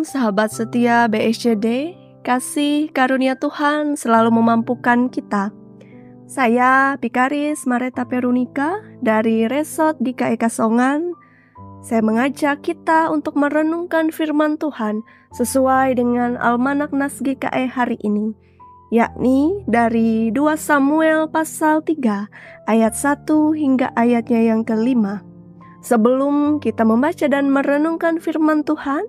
Shalom sahabat setia BSCD, kasih karunia Tuhan selalu memampukan kita. Saya Bikaris Mareta Perunika dari Resort DKI Kasongan. Saya mengajak kita untuk merenungkan firman Tuhan sesuai dengan Almanak Nas GKI hari ini, yakni dari 2 Samuel pasal 3 ayat 1 hingga ayatnya yang ke-5. Sebelum kita membaca dan merenungkan firman Tuhan,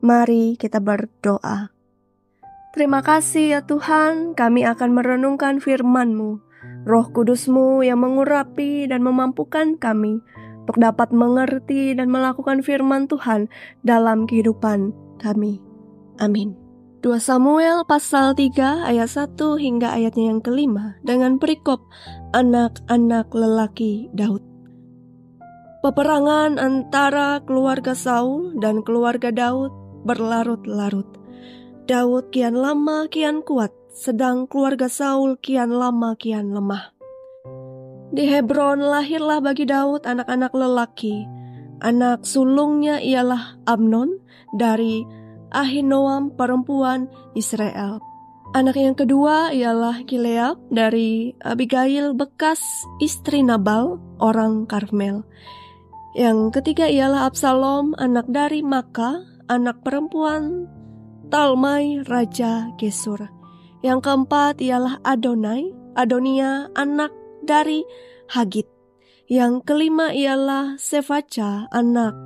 mari kita berdoa. Terima kasih ya Tuhan, kami akan merenungkan firman-Mu. Roh Kudus-Mu yang mengurapi dan memampukan kami untuk dapat mengerti dan melakukan firman Tuhan dalam kehidupan kami. Amin. 2 Samuel pasal 3 ayat 1 hingga ayatnya yang ke-5 dengan perikop anak-anak lelaki Daud. Peperangan antara keluarga Saul dan keluarga Daud berlarut-larut. Daud kian lama kian kuat, sedang keluarga Saul kian lama kian lemah. Di Hebron lahirlah bagi Daud anak-anak lelaki. Anak sulungnya ialah Amnon dari Ahinoam perempuan Israel. Anak yang kedua ialah Gilead dari Abigail bekas istri Nabal orang Karmel. Yang ketiga ialah Absalom, anak dari Maka, anak perempuan Talmai, Raja Gesur. Yang keempat ialah Adonia, anak dari Hagit. Yang kelima ialah Sefaca, anak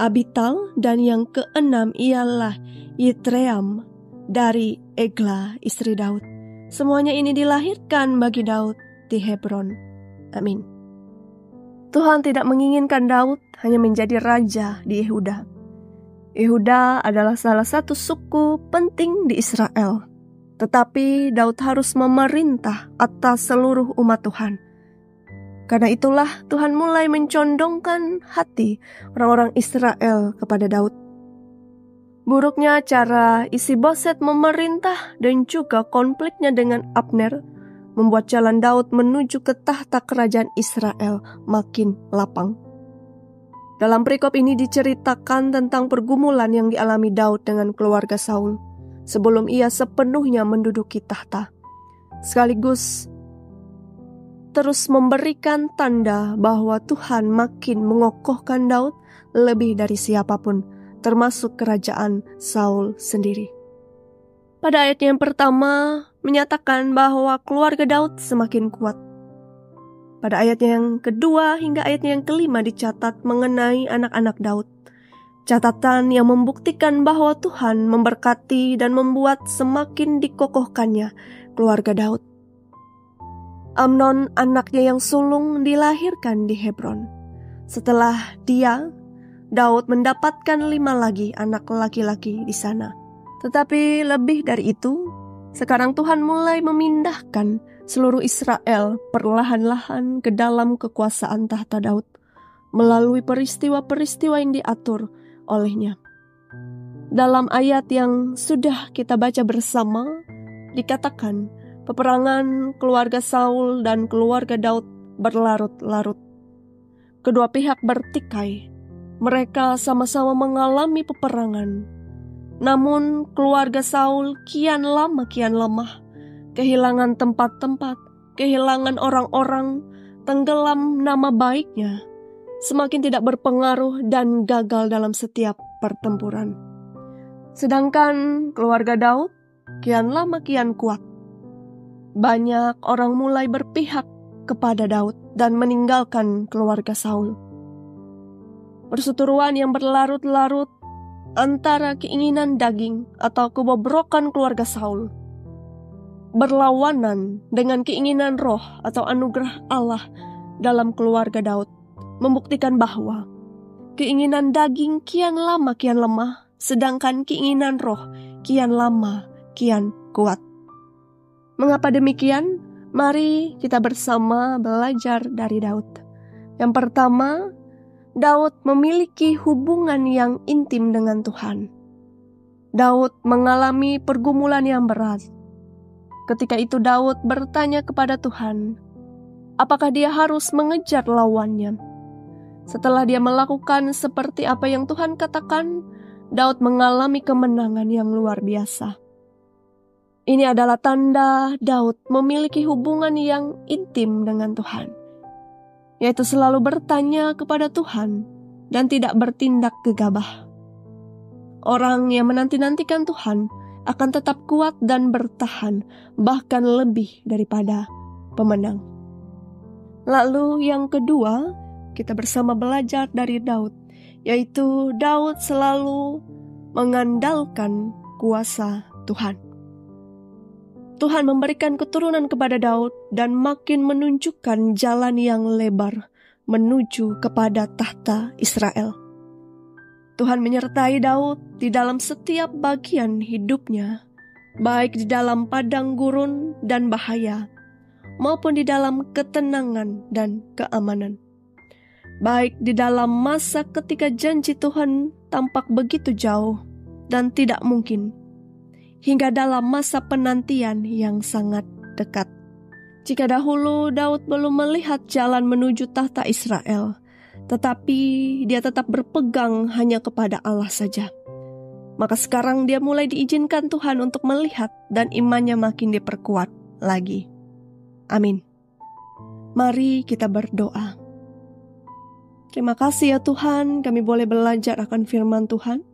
Abital. Dan yang keenam ialah Yitream dari Egla, istri Daud. Semuanya ini dilahirkan bagi Daud di Hebron. Amin. Tuhan tidak menginginkan Daud hanya menjadi raja di Yehuda. Yehuda adalah salah satu suku penting di Israel. Tetapi Daud harus memerintah atas seluruh umat Tuhan. Karena itulah Tuhan mulai mencondongkan hati orang-orang Israel kepada Daud. Buruknya cara Isi-Boset memerintah dan juga konfliknya dengan Abner membuat jalan Daud menuju ke tahta kerajaan Israel makin lapang. Dalam perikop ini diceritakan tentang pergumulan yang dialami Daud dengan keluarga Saul sebelum ia sepenuhnya menduduki tahta. Sekaligus terus memberikan tanda bahwa Tuhan makin mengokohkan Daud lebih dari siapapun, termasuk kerajaan Saul sendiri. Pada ayat yang pertama menyatakan bahwa keluarga Daud semakin kuat. Pada ayat yang kedua hingga ayat yang kelima dicatat mengenai anak-anak Daud. Catatan yang membuktikan bahwa Tuhan memberkati dan membuat semakin dikokohkannya keluarga Daud. Amnon, anaknya yang sulung, dilahirkan di Hebron. Setelah dia, Daud mendapatkan 5 lagi anak laki-laki di sana. Tetapi lebih dari itu, sekarang Tuhan mulai memindahkan seluruh Israel perlahan-lahan ke dalam kekuasaan tahta Daud melalui peristiwa-peristiwa yang diatur olehnya. Dalam ayat yang sudah kita baca bersama, dikatakan peperangan keluarga Saul dan keluarga Daud berlarut-larut. Kedua pihak bertikai. Mereka sama-sama mengalami peperangan. Namun keluarga Saul kian lama kian lemah, kehilangan tempat-tempat, kehilangan orang-orang, tenggelam nama baiknya, semakin tidak berpengaruh dan gagal dalam setiap pertempuran. Sedangkan keluarga Daud kian lama kian kuat. Banyak orang mulai berpihak kepada Daud dan meninggalkan keluarga Saul. Perseteruan yang berlarut-larut antara keinginan daging atau kebobrokan keluarga Saul berlawanan dengan keinginan roh atau anugerah Allah dalam keluarga Daud, membuktikan bahwa keinginan daging kian lama kian lemah, sedangkan keinginan roh kian lama kian kuat. Mengapa demikian? Mari kita bersama belajar dari Daud. Yang pertama, Daud memiliki hubungan yang intim dengan Tuhan. Daud mengalami pergumulan yang berat. Ketika itu Daud bertanya kepada Tuhan, apakah dia harus mengejar lawannya? Setelah dia melakukan seperti apa yang Tuhan katakan, Daud mengalami kemenangan yang luar biasa. Ini adalah tanda Daud memiliki hubungan yang intim dengan Tuhan, yaitu selalu bertanya kepada Tuhan dan tidak bertindak gegabah. Orang yang menanti-nantikan Tuhan akan tetap kuat dan bertahan, bahkan lebih daripada pemenang. Lalu yang kedua, kita bersama belajar dari Daud, yaitu Daud selalu mengandalkan kuasa Tuhan. Tuhan memberikan keturunan kepada Daud dan makin menunjukkan jalan yang lebar menuju kepada tahta Israel. Tuhan menyertai Daud di dalam setiap bagian hidupnya, baik di dalam padang gurun dan bahaya, maupun di dalam ketenangan dan keamanan. Baik di dalam masa ketika janji Tuhan tampak begitu jauh dan tidak mungkin, hingga dalam masa penantian yang sangat dekat. Jika dahulu Daud belum melihat jalan menuju tahta Israel, tetapi dia tetap berpegang hanya kepada Allah saja, maka sekarang dia mulai diizinkan Tuhan untuk melihat dan imannya makin diperkuat lagi. Amin. Mari kita berdoa. Terima kasih ya Tuhan, kami boleh belajar akan firman Tuhan.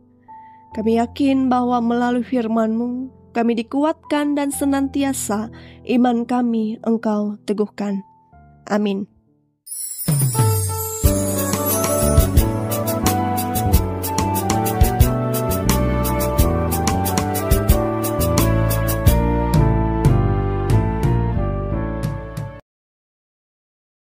Kami yakin bahwa melalui firman-Mu, kami dikuatkan dan senantiasa iman kami Engkau teguhkan. Amin.